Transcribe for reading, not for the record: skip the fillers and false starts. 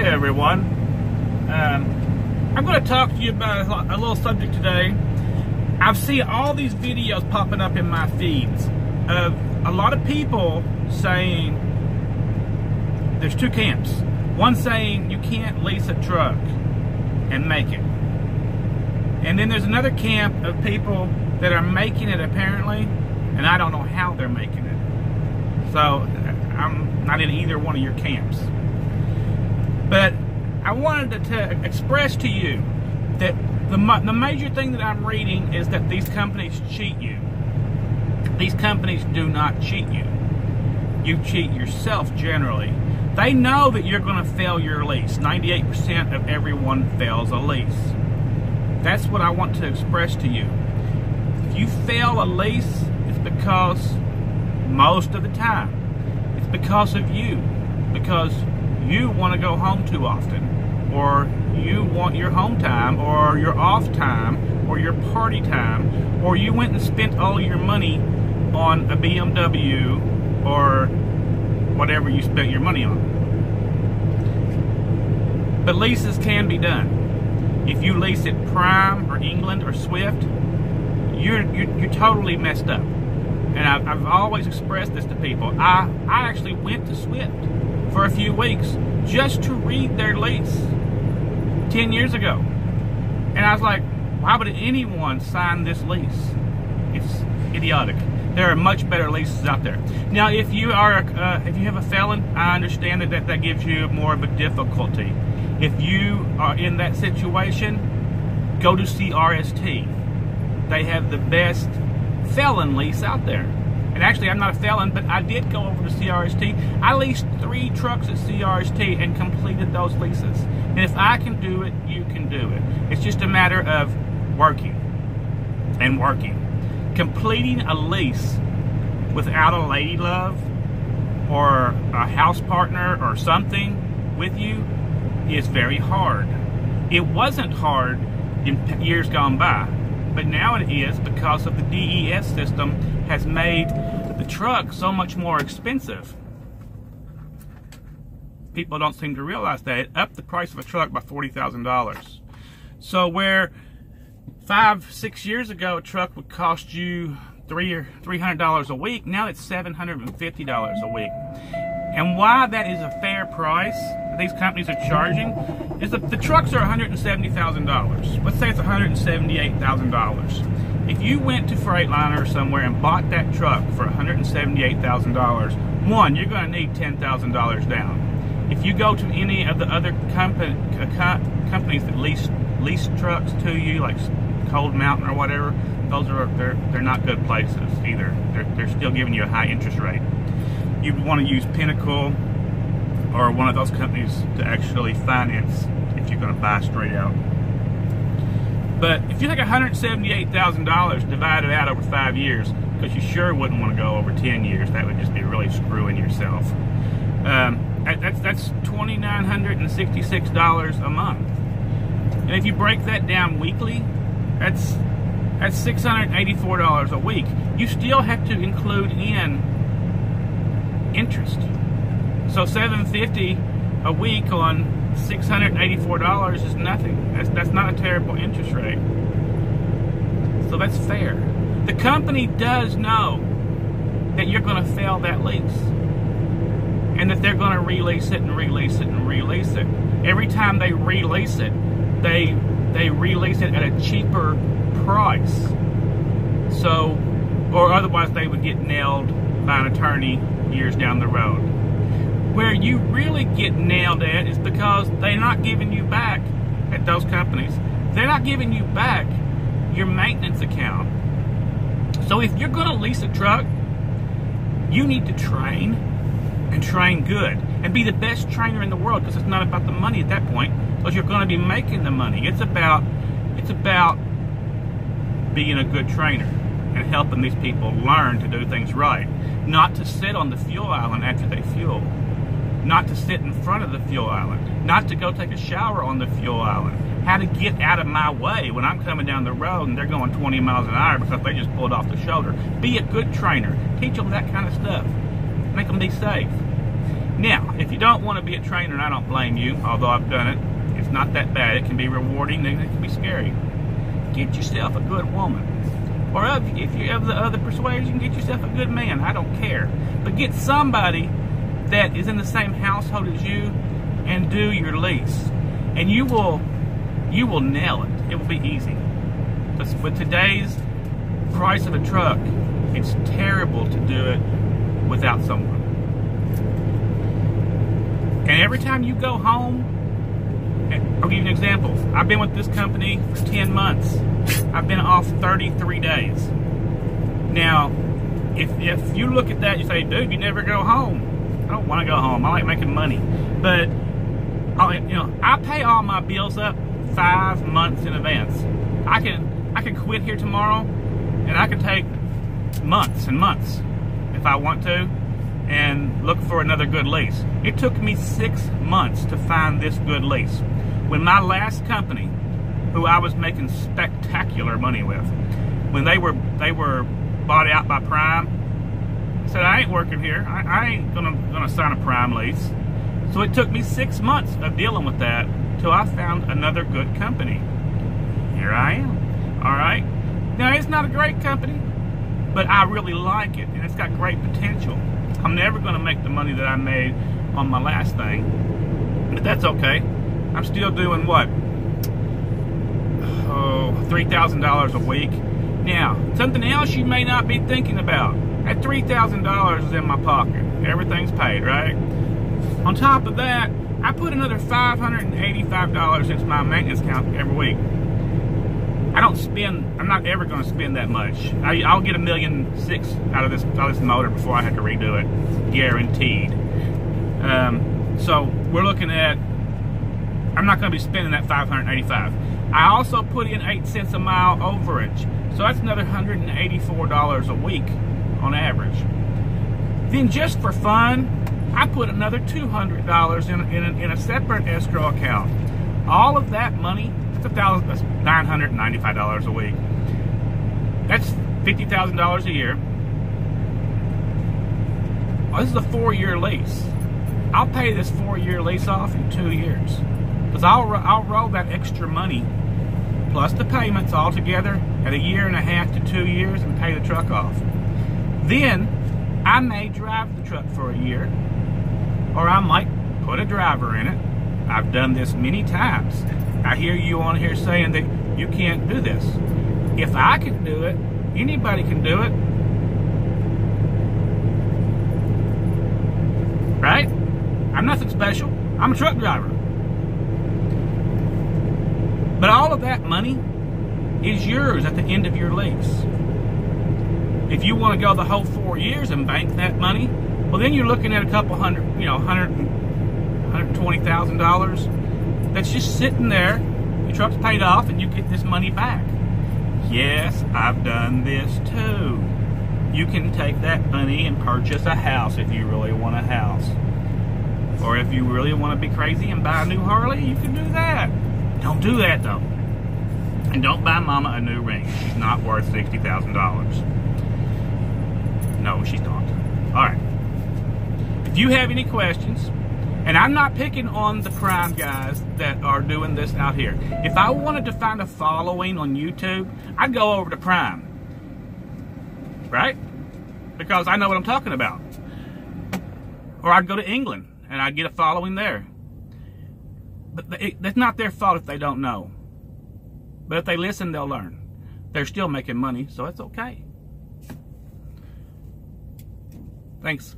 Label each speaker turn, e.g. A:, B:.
A: everyone. I'm going to talk to you about a little subject today. I've seen all these videos popping up in my feeds of a lot of people saying there's two camps. One saying you can't lease a truck and make it. And then there's another camp of people that are making it apparently, and I don't know how they're making it. So I'm not in either one of your camps. But I wanted to express to you that the major thing that I'm reading is that these companies cheat you. These companies do not cheat you. You cheat yourself generally. They know that you're going to fail your lease. 98% of everyone fails a lease. That's what I want to express to you. If you fail a lease, it's because most of the time, it's because of you. Because you want to go home too often, or you want your home time, or your off time, or your party time, or you went and spent all your money on a BMW or whatever you spent your money on. But leases can be done. If you lease at Prime or England or Swift, you're totally messed up. And I've always expressed this to people. I actually went to Swift for a few weeks just to read their lease 10 years ago. And I was like, why would anyone sign this lease? It's idiotic. There are much better leases out there. Now, if you have a felon, I understand that gives you more of a difficulty. If you are in that situation, go to CRST. They have the best felon lease out there. And actually, I'm not a felon, but I did go over to CRST. I leased 3 trucks at CRST and completed those leases. And if I can do it, you can do it. It's just a matter of working and working. Completing a lease without a lady love or a house partner or something with you is very hard. It wasn't hard in years gone by, but now it is because of the DES system has made the truck so much more expensive. People don't seem to realize that. It upped the price of a truck by $40,000. So where 5-6 years ago a truck would cost you $300 a week, now it's $750 a week. And why that is a fair price that these companies are charging is that the trucks are $170,000. Let's say it's $178,000. If you went to Freightliner or somewhere and bought that truck for $178,000, one, you're going to need $10,000 down. If you go to any of the other companies that lease trucks to you, like Cold Mountain or whatever, they're not good places either. They're still giving you a high interest rate. You'd want to use Pinnacle or one of those companies to actually finance if you're going to buy straight out. But if you take $178,000 divided out over 5 years, because you sure wouldn't want to go over 10 years, that would just be really screwing yourself. That's $2,966 a month. And if you break that down weekly, that's $684 a week. You still have to include in interest. So $750 a week on $684 is nothing. That's not a terrible interest rate. So that's fair. The company does know that you're going to fail that lease, and that they're going to release it and release it and release it. Every time they release it, they release it at a cheaper price. So, or otherwise they would get nailed by an attorney years down the road. Where you really get nailed at is because they're not giving you back, at those companies, they're not giving you back your maintenance account. So if you're going to lease a truck, you need to train, and train good, and be the best trainer in the world, because it's not about the money at that point, because you're going to be making the money. It's about being a good trainer and helping these people learn to do things right. Not to sit on the fuel island after they fuel. Not to sit in front of the fuel island. Not to go take a shower on the fuel island. How to get out of my way when I'm coming down the road and they're going 20 miles an hour because they just pulled off the shoulder. Be a good trainer. Teach them that kind of stuff. Make them be safe. Now, if you don't want to be a trainer, and I don't blame you, although I've done it, it's not that bad. It can be rewarding, and it can be scary. Get yourself a good woman. Or if you have the other persuasion, get yourself a good man. I don't care. But get somebody that is in the same household as you and do your lease. And you will nail it. It will be easy. With today's price of a truck, it's terrible to do it without someone. And every time you go home, I'll give you an example. I've been with this company for 10 months. I've been off 33 days. Now, if you look at that, you say, dude, you never go home. I don't want to go home. I like making money. But, I pay all my bills up 5 months in advance. I can quit here tomorrow, and I can take months and months if I want to, and look for another good lease. It took me 6 months to find this good lease. When my last company, who I was making spectacular money with, when they were bought out by Prime, I said, I ain't working here. I ain't gonna sign a Prime lease. So it took me 6 months of dealing with that till I found another good company. Here I am. All right. Now, it's not a great company, but I really like it, and it's got great potential. I'm never going to make the money that I made on my last thing, but that's okay. I'm still doing what? Oh, $3,000 a week. Now, something else you may not be thinking about. That $3,000 is in my pocket. Everything's paid, right? On top of that, I put another $585 into my maintenance account every week. I'm not ever going to spend that much. I'll get $1.6 million out of this motor before I have to redo it, guaranteed. So we're looking at, I'm not going to be spending that $585. I also put in 8 cents a mile overage, so that's another $184 a week on average. Then just for fun, I put another $200 in a separate escrow account. All of that money, that's $995 a week. That's $50,000 a year. Well, this is a 4-year lease. I'll pay this 4-year lease off in 2 years, because I'll roll that extra money plus the payments all together at 1.5 years to 2 years and pay the truck off. Then I may drive the truck for a year, or I might put a driver in it. I've done this many times. I hear you on here saying that you can't do this. If I can do it, anybody can do it. Right? I'm nothing special. I'm a truck driver. But all of that money is yours at the end of your lease. If you want to go the whole 4 years and bank that money, well, then you're looking at a couple hundred, $120,000 that's just sitting there. Your truck's paid off and you get this money back. Yes, I've done this too. You can take that money and purchase a house if you really want a house. Or if you really want to be crazy and buy a new Harley, you can do that. Don't do that though. And don't buy Mama a new ring. She's not worth $60,000. No, she's not. Alright. If you have any questions, and I'm not picking on the Prime guys that are doing this out here. If I wanted to find a following on YouTube, I'd go over to Prime. Right? Because I know what I'm talking about. Or I'd go to England and I'd get a following there. But that's not their fault if they don't know. But if they listen, they'll learn. They're still making money, so it's okay. Thanks.